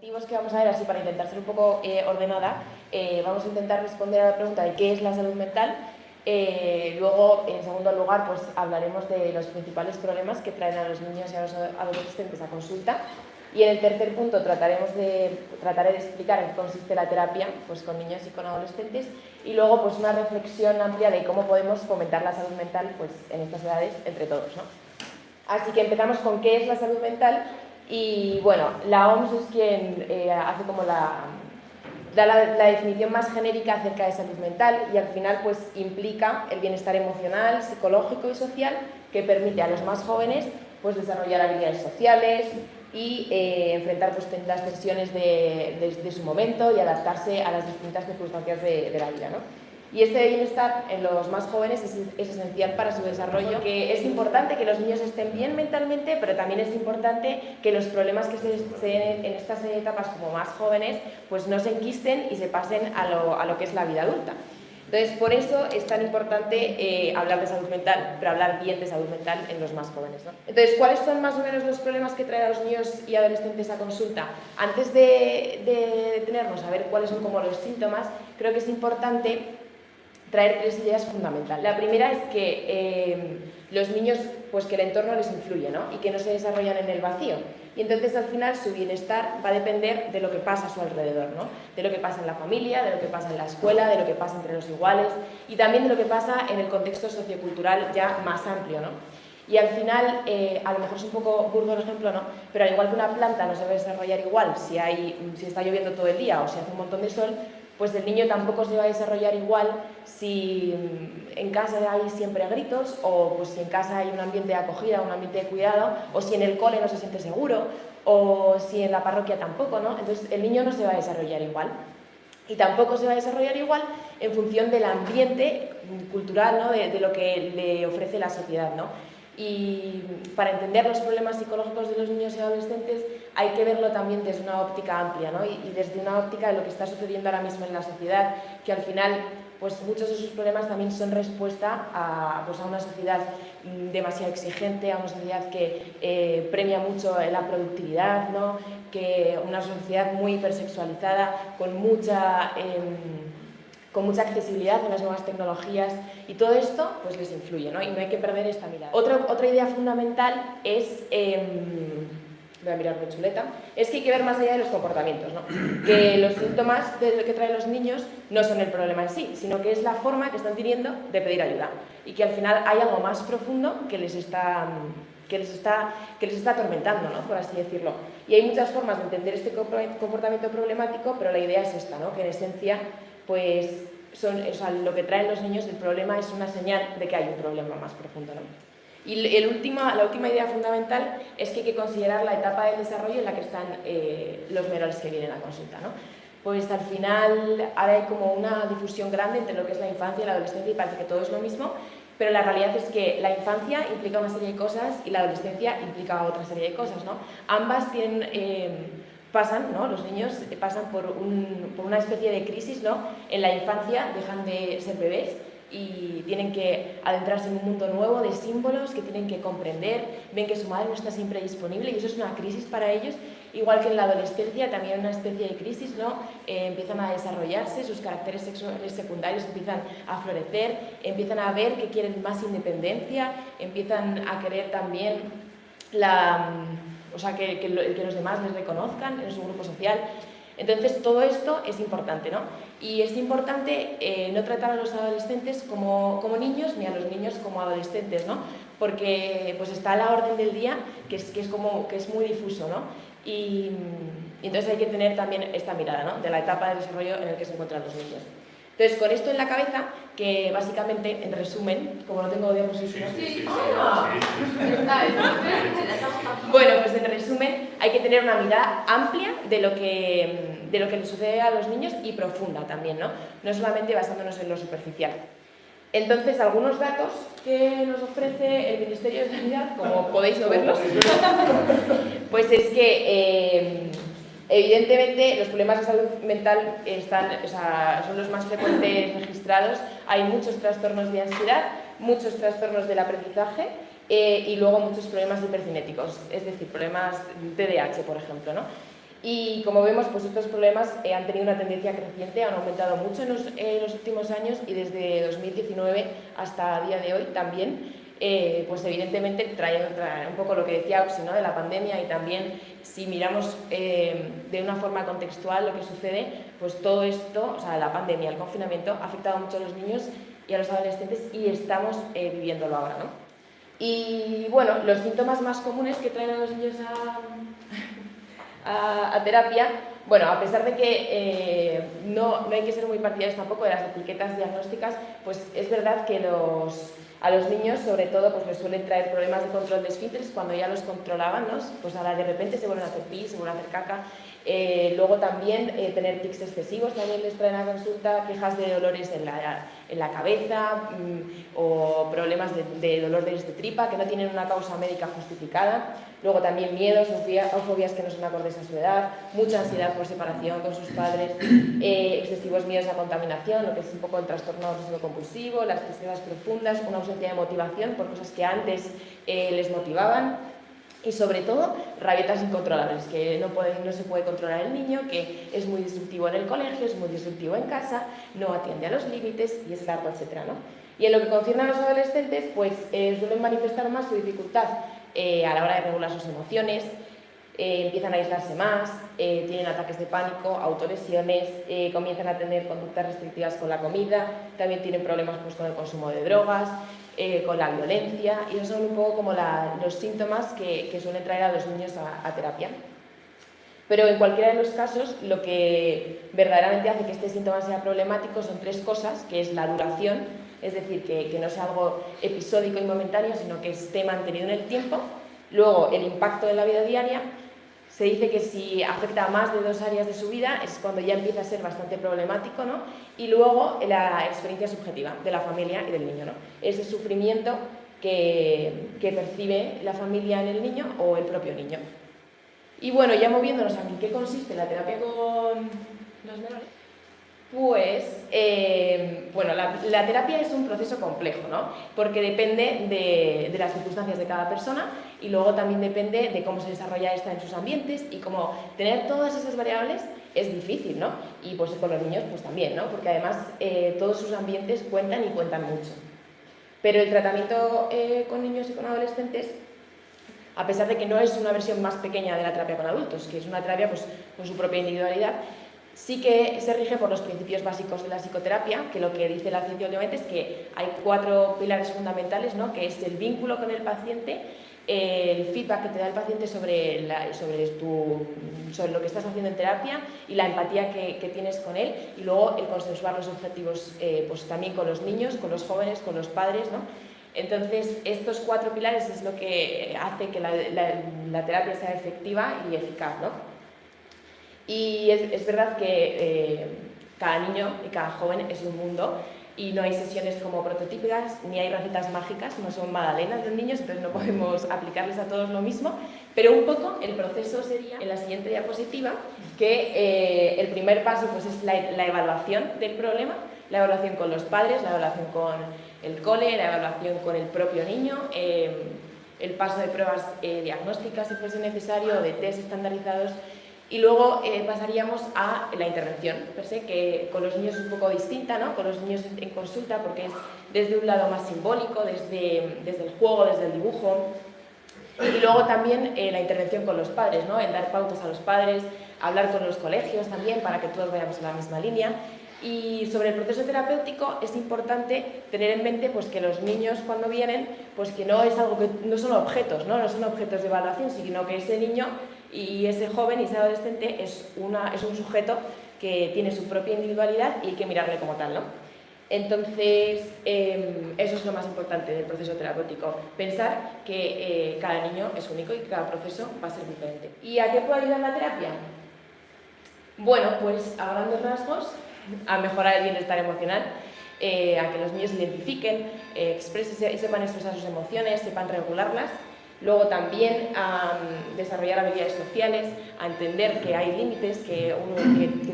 objetivos que vamos a ver, así para intentar ser un poco ordenada, vamos a intentar responder a la pregunta de qué es la salud mental. Luego, en segundo lugar, pues hablaremos de los principales problemas que traen a los niños y a los adolescentes a consulta. Y en el tercer punto trataré de explicar en qué consiste la terapia, pues con niños y con adolescentes, y luego pues una reflexión amplia de cómo podemos fomentar la salud mental pues en estas edades entre todos, ¿no? Así que empezamos con qué es la salud mental. Y bueno, la OMS es quien hace como da la definición más genérica acerca de salud mental, y al final pues implica el bienestar emocional, psicológico y social que permite a los más jóvenes pues desarrollar habilidades sociales y enfrentar pues las tensiones de su momento y adaptarse a las distintas circunstancias de la vida, ¿no? Y este bienestar en los más jóvenes es esencial para su desarrollo, porque es importante que los niños estén bien mentalmente, pero también es importante que los problemas que se den en estas etapas como más jóvenes pues no se enquisten y se pasen a lo que es la vida adulta. Entonces, por eso es tan importante hablar de salud mental, pero hablar bien de salud mental en los más jóvenes, ¿no? Entonces, ¿cuáles son más o menos los problemas que traen a los niños y adolescentes a consulta? Antes de detenernos a ver cuáles son como los síntomas, creo que es importante traer tres ideas fundamentales. La primera es que los niños, pues que el entorno les influye, ¿no? Y que no se desarrollan en el vacío. Y entonces al final su bienestar va a depender de lo que pasa a su alrededor, ¿no? De lo que pasa en la familia, de lo que pasa en la escuela, de lo que pasa entre los iguales y también de lo que pasa en el contexto sociocultural ya más amplio, ¿no? Y al final, a lo mejor es un poco burdo el ejemplo, ¿no? Pero al igual que una planta no se va a desarrollar igual si está lloviendo todo el día o si hace un montón de sol, pues el niño tampoco se va a desarrollar igual si en casa hay siempre gritos, o pues si en casa hay un ambiente de acogida, un ambiente de cuidado, o si en el cole no se siente seguro, o si en la parroquia tampoco, ¿no? Entonces el niño no se va a desarrollar igual. Y tampoco se va a desarrollar igual en función del ambiente cultural, ¿no? de lo que le ofrece la sociedad, ¿no? Y para entender los problemas psicológicos de los niños y adolescentes hay que verlo también desde una óptica amplia, ¿no? y desde una óptica de lo que está sucediendo ahora mismo en la sociedad, que al final pues muchos de sus problemas también son respuesta a una sociedad demasiado exigente, a una sociedad que premia mucho la productividad, ¿no? Que una sociedad muy hipersexualizada, con mucha accesibilidad a las nuevas tecnologías, y todo esto pues les influye, ¿no? Y no hay que perder esta mirada. Otra idea fundamental es, voy a mirar mi chuleta, es que hay que ver más allá de los comportamientos, ¿no? Que los síntomas que traen los niños no son el problema en sí, sino que es la forma que están teniendo de pedir ayuda, y que al final hay algo más profundo que les está atormentando, ¿no? Por así decirlo. Y hay muchas formas de entender este comportamiento problemático, pero la idea es esta, ¿no? Que en esencia pues lo que traen los niños, el problema es una señal de que hay un problema más profundo, ¿no? Y la última idea fundamental es que hay que considerar la etapa del desarrollo en la que están los menores que vienen a consulta, ¿no? Pues al final ahora hay como una difusión grande entre lo que es la infancia y la adolescencia, y parece que todo es lo mismo, pero la realidad es que la infancia implica una serie de cosas y la adolescencia implica otra serie de cosas, ¿no? Ambas pasan, ¿no? Los niños pasan por una especie de crisis, ¿no? En la infancia dejan de ser bebés y tienen que adentrarse en un mundo nuevo de símbolos que tienen que comprender, ven que su madre no está siempre disponible y eso es una crisis para ellos, igual que en la adolescencia también una especie de crisis, ¿no? Empiezan a desarrollarse, sus caracteres sexuales secundarios empiezan a florecer, empiezan a ver que quieren más independencia, empiezan a querer también que los demás les reconozcan en su grupo social. Entonces todo esto es importante, ¿no? Y es importante no tratar a los adolescentes como niños, ni a los niños como adolescentes, ¿no? Porque pues está a la orden del día que es muy difuso, ¿no? Y entonces hay que tener también esta mirada, ¿no? De la etapa de desarrollo en la que se encuentran los niños. Entonces, con esto en la cabeza, que básicamente, en resumen, como no tengo diapositivas... Bueno, pues en resumen, hay que tener una mirada amplia de lo que les sucede a los niños, y profunda también, ¿no? No solamente basándonos en lo superficial. Entonces, algunos datos que nos ofrece el Ministerio de Sanidad, como podéis no verlos, pues es que... evidentemente, los problemas de salud mental son los más frecuentes registrados. Hay muchos trastornos de ansiedad, muchos trastornos del aprendizaje y luego muchos problemas hipercinéticos, es decir, problemas TDAH, por ejemplo, ¿no? Y como vemos, pues estos problemas han tenido una tendencia creciente, han aumentado mucho en los últimos años y desde 2019 hasta el día de hoy también, pues evidentemente trae un poco lo que decía Oxy, ¿no?, de la pandemia, y también si miramos de una forma contextual lo que sucede, pues todo esto, o sea, la pandemia, el confinamiento, ha afectado mucho a los niños y a los adolescentes y estamos viviéndolo ahora, ¿no? Y bueno, los síntomas más comunes que traen a los niños a terapia, bueno, a pesar de que no hay que ser muy partidarios tampoco de las etiquetas diagnósticas, pues es verdad que a los niños, sobre todo, pues les suelen traer problemas de control de esfínteres cuando ya los controlaban, ¿no? Pues ahora de repente se vuelven a hacer pis, se vuelven a hacer caca. Luego también tener tics excesivos también les traen a consulta, quejas de dolores en la cabeza o problemas de dolor de tripa que no tienen una causa médica justificada. Luego también miedos o fobias que no son acordes a su edad, mucha ansiedad por separación con sus padres, excesivos miedos a contaminación, lo que es un poco el trastorno obsesivo compulsivo, las tristezas profundas, una ausencia de motivación por cosas que antes les motivaban. Y sobre todo, rabietas incontrolables, que no se puede controlar el niño, que es muy disruptivo en el colegio, es muy disruptivo en casa, no atiende a los límites y es largo, etc., ¿no? Y en lo que concierne a los adolescentes, pues suelen manifestar más su dificultad a la hora de regular sus emociones, empiezan a aislarse más, tienen ataques de pánico, autolesiones, comienzan a tener conductas restrictivas con la comida, también tienen problemas pues, con el consumo de drogas, con la violencia, y esos son un poco como los síntomas que suelen traer a los niños a terapia. Pero en cualquiera de los casos, lo que verdaderamente hace que este síntoma sea problemático son tres cosas, que es la duración, es decir, que no sea algo episódico y momentáneo, sino que esté mantenido en el tiempo. Luego, el impacto en la vida diaria. Se dice que si afecta a más de 2 áreas de su vida es cuando ya empieza a ser bastante problemático, ¿no? Y luego la experiencia subjetiva de la familia y del niño, ¿no? Ese sufrimiento que percibe la familia en el niño o el propio niño. Y bueno, ya moviéndonos aquí, ¿qué consiste la terapia con los menores? Pues, bueno, la terapia es un proceso complejo, ¿no? Porque depende de las circunstancias de cada persona y luego también depende de cómo se desarrolla esta en sus ambientes y como tener todas esas variables es difícil, ¿no? Y pues con los niños pues también, ¿no? Porque además todos sus ambientes cuentan y cuentan mucho. Pero el tratamiento con niños y con adolescentes, a pesar de que no es una versión más pequeña de la terapia con adultos, que es una terapia pues, con su propia individualidad, sí que se rige por los principios básicos de la psicoterapia, que lo que dice la ciencia últimamente es que hay 4 pilares fundamentales, ¿no? Que es el vínculo con el paciente, el feedback que te da el paciente sobre lo que estás haciendo en terapia y la empatía que tienes con él, y luego el consensuar los objetivos pues también con los niños, con los jóvenes, con los padres, ¿no? Entonces, estos 4 pilares es lo que hace que la terapia sea efectiva y eficaz, ¿no? Y es verdad que cada niño y cada joven es un mundo y no hay sesiones como prototípicas, ni hay recetas mágicas, no son magdalenas de niños, entonces no podemos aplicarles a todos lo mismo, pero un poco el proceso sería, en la siguiente diapositiva, que el primer paso pues, es la evaluación del problema, la evaluación con los padres, la evaluación con el cole, la evaluación con el propio niño, el paso de pruebas diagnósticas si fuese necesario, de test estandarizados. Y luego pasaríamos a la intervención, per se, que con los niños es un poco distinta, ¿no? Con los niños en consulta, porque es desde un lado más simbólico, desde el juego, desde el dibujo. Y luego también la intervención con los padres, ¿no? El dar pautas a los padres, hablar con los colegios también, para que todos vayamos en la misma línea. Y sobre el proceso terapéutico es importante tener en mente pues, que los niños cuando vienen, pues que no es algo que no son objetos, no son objetos de evaluación, sino que ese niño y ese joven y ese adolescente es un sujeto que tiene su propia individualidad y hay que mirarle como tal, ¿no? Entonces, eso es lo más importante del proceso terapéutico, pensar que cada niño es único y que cada proceso va a ser diferente. ¿Y a qué puede ayudar la terapia? Bueno, pues a grandes rasgos, a mejorar el bienestar emocional, a que los niños se identifiquen, sepan expresar sus emociones, sepan regularlas. Luego también a desarrollar habilidades sociales, a entender que hay límites, que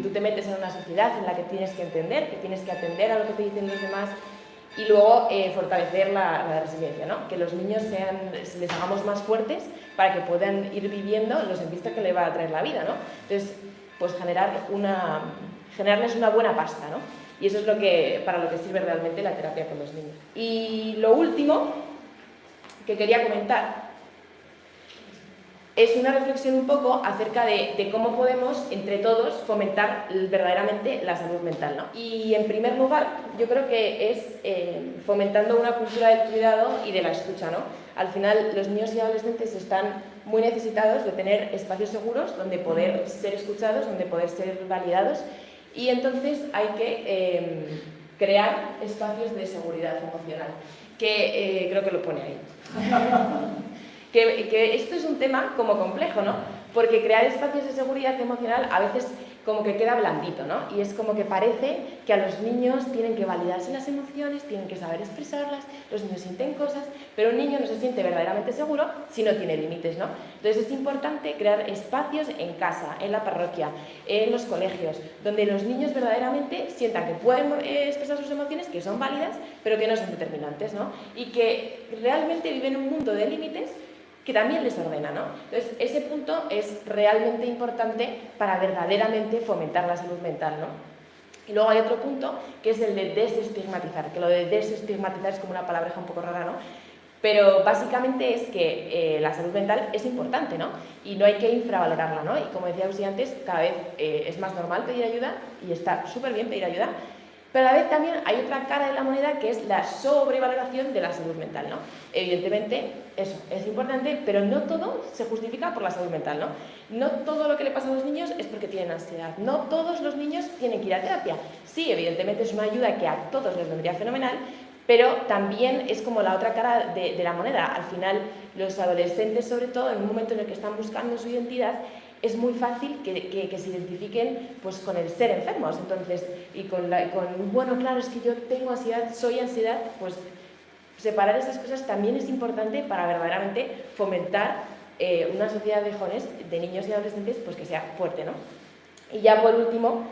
tú te metes en una sociedad en la que tienes que entender, que tienes que atender a lo que te dicen los demás Y luego fortalecer la resiliencia, ¿no? Que los niños les hagamos más fuertes para que puedan ir viviendo los embates que le va a traer la vida, ¿no? Entonces, pues generarles una buena pasta, ¿no? Y eso es para lo que sirve realmente la terapia con los niños. Y lo último que quería comentar es una reflexión un poco acerca de cómo podemos, entre todos, fomentar verdaderamente la salud mental, ¿no? Y en primer lugar, yo creo que es fomentando una cultura del cuidado y de la escucha, ¿no? Al final, los niños y adolescentes están muy necesitados de tener espacios seguros donde poder ser escuchados, donde poder ser validados, y entonces hay que crear espacios de seguridad emocional, que creo que lo pone ahí. Que esto es un tema como complejo, ¿no? Porque crear espacios de seguridad emocional a veces como que queda blandito, ¿no? Y es como que parece que a los niños tienen que validarse las emociones, tienen que saber expresarlas, los niños sienten cosas, pero un niño no se siente verdaderamente seguro si no tiene límites, ¿no? Entonces es importante crear espacios en casa, en la parroquia, en los colegios, donde los niños verdaderamente sientan que pueden expresar sus emociones, que son válidas, pero que no son determinantes, ¿no? Y que realmente viven un mundo de límites que también les ordena, ¿no? Entonces, ese punto es realmente importante para verdaderamente fomentar la salud mental, ¿no? Y luego hay otro punto, que es el de desestigmatizar, que lo de desestigmatizar es como una palabreja un poco rara, ¿no? Pero básicamente es que la salud mental es importante, ¿no? Y no hay que infravalorarla, ¿no? Y como decía Usi antes, cada vez es más normal pedir ayuda, y está súper bien pedir ayuda, pero a la vez también hay otra cara de la moneda, que es la sobrevaloración de la salud mental, ¿no? Evidentemente, eso es importante, pero no todo se justifica por la salud mental, ¿no? No todo lo que le pasa a los niños es porque tienen ansiedad, no todos los niños tienen que ir a terapia. Sí, evidentemente es una ayuda que a todos les vendría fenomenal, pero también es como la otra cara de la moneda. Al final, los adolescentes, sobre todo, en un momento en el que están buscando su identidad, es muy fácil que se identifiquen pues, con el ser enfermos. Entonces, y bueno, claro, es que yo tengo ansiedad, soy ansiedad, pues separar esas cosas también es importante para verdaderamente fomentar una sociedad de jóvenes, de niños y adolescentes, pues que sea fuerte, ¿no? Y ya por último,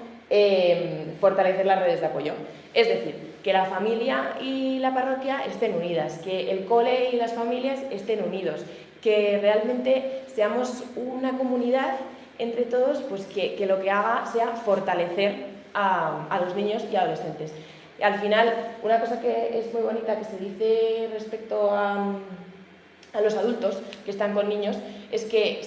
fortalecer las redes de apoyo. Es decir, que la familia y la parroquia estén unidas, que el cole y las familias estén unidos, que realmente seamos una comunidad entre todos, pues que lo que haga sea fortalecer a los niños y adolescentes. Y al final, una cosa que es muy bonita que se dice respecto a los adultos que están con niños es que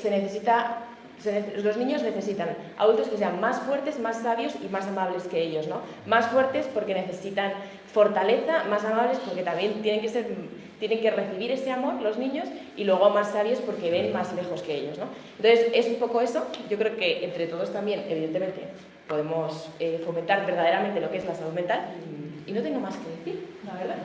los niños necesitan adultos que sean más fuertes, más sabios y más amables que ellos, ¿no? Más fuertes porque necesitan fortaleza, más amables porque también tienen que recibir ese amor los niños, y luego más sabios porque ven más lejos que ellos, ¿no? Entonces es un poco eso. Yo creo que entre todos también, evidentemente, podemos fomentar verdaderamente lo que es la salud mental, y no tengo más que decir, la verdad.